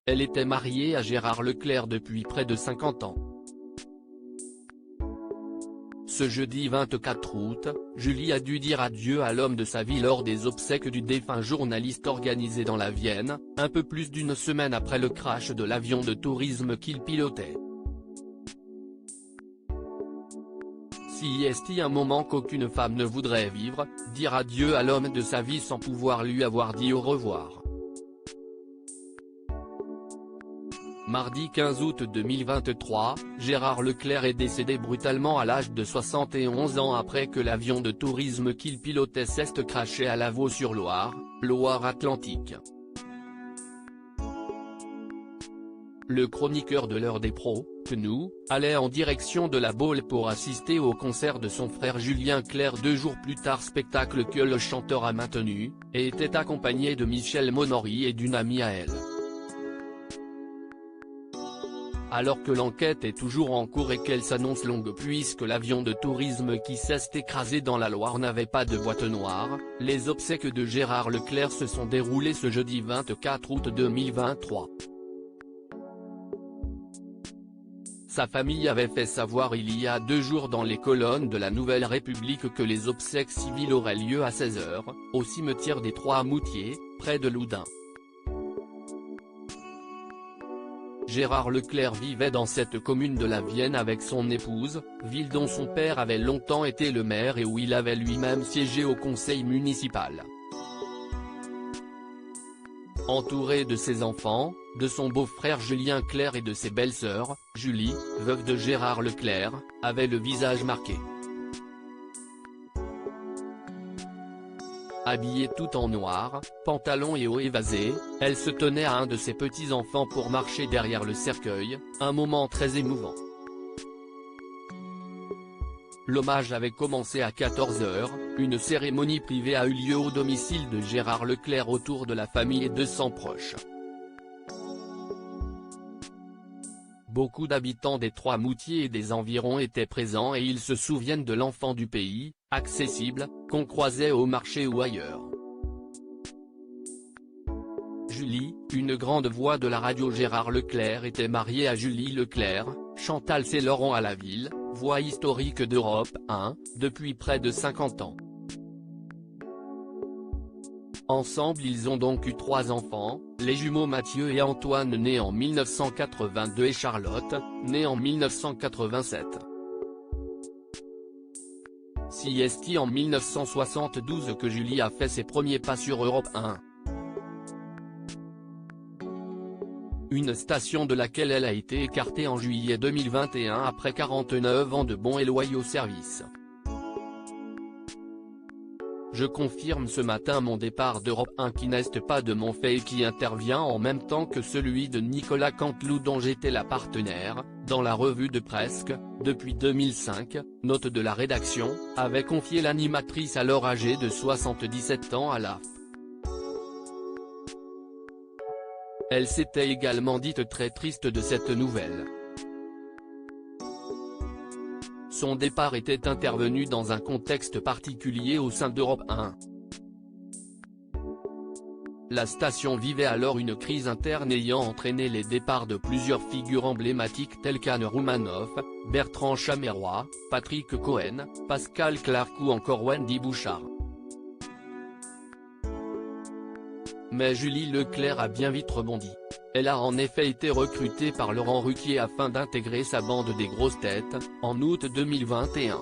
Elle était mariée à Gérard Leclerc depuis près de 50 ans. Ce jeudi 24 août, Julie a dû dire adieu à l'homme de sa vie lors des obsèques du défunt journaliste organisées dans la Vienne, un peu plus d'une semaine après le crash de l'avion de tourisme qu'il pilotait. Si est un moment qu'aucune femme ne voudrait vivre, dire adieu à l'homme de sa vie sans pouvoir lui avoir dit au revoir. Mardi 15 août 2023, Gérard Leclerc est décédé brutalement à l'âge de 71 ans après que l'avion de tourisme qu'il pilotait s'est crashé à Lavaux-sur-Loire, Loire-Atlantique. Le chroniqueur de l'heure des pros, PNU, allait en direction de la Baule pour assister au concert de son frère Julien Clerc 2 jours plus tard, spectacle que le chanteur a maintenu, et était accompagné de Michel Monory et d'une amie à elle. Alors que l'enquête est toujours en cours et qu'elle s'annonce longue puisque l'avion de tourisme qui s'est écrasé dans la Loire n'avait pas de boîte noire, les obsèques de Gérard Leclerc se sont déroulées ce jeudi 24 août 2023. Sa famille avait fait savoir il y a 2 jours dans les colonnes de la Nouvelle République que les obsèques civiles auraient lieu à 16 h, au cimetière des Trois-Moutiers, près de Loudun. Gérard Leclerc vivait dans cette commune de la Vienne avec son épouse, ville dont son père avait longtemps été le maire et où il avait lui-même siégé au conseil municipal. Entouré de ses enfants, de son beau-frère Julien Clerc et de ses belles-sœurs, Julie, veuve de Gérard Leclerc, avait le visage marqué. Habillée tout en noir, pantalon et haut évasé, elle se tenait à un de ses petits-enfants pour marcher derrière le cercueil, un moment très émouvant. L'hommage avait commencé à 14 h, une cérémonie privée a eu lieu au domicile de Gérard Leclerc autour de la famille et de ses proches. Beaucoup d'habitants des Trois-Moutiers et des environs étaient présents et ils se souviennent de l'enfant du pays, accessible, qu'on croisait au marché ou ailleurs. Julie, une grande voix de la radio Gérard Leclerc était mariée à Julie Leclerc, Chantal Laurent à la ville, voix historique d'Europe 1, depuis près de 50 ans. Ensemble ils ont donc eu 3 enfants, les jumeaux Mathieu et Antoine nés en 1982 et Charlotte, née en 1987. C'est en 1972 que Julie a fait ses premiers pas sur Europe 1. Une station de laquelle elle a été écartée en juillet 2021 après 49 ans de bons et loyaux services. Je confirme ce matin mon départ d'Europe 1 qui n'est pas de mon fait et qui intervient en même temps que celui de Nicolas Canteloup dont j'étais la partenaire, dans la revue de Presque, depuis 2005, note de la rédaction, avait confié l'animatrice alors âgée de 77 ans à l'AF. Elle s'était également dite très triste de cette nouvelle. Son départ était intervenu dans un contexte particulier au sein d'Europe 1. La station vivait alors une crise interne ayant entraîné les départs de plusieurs figures emblématiques telles qu'Anne Roumanoff, Bertrand Chameroy, Patrick Cohen, Pascal Clark ou encore Wendy Bouchard. Mais Julie Leclerc a bien vite rebondi. Elle a en effet été recrutée par Laurent Ruquier afin d'intégrer sa bande des grosses têtes, en août 2021.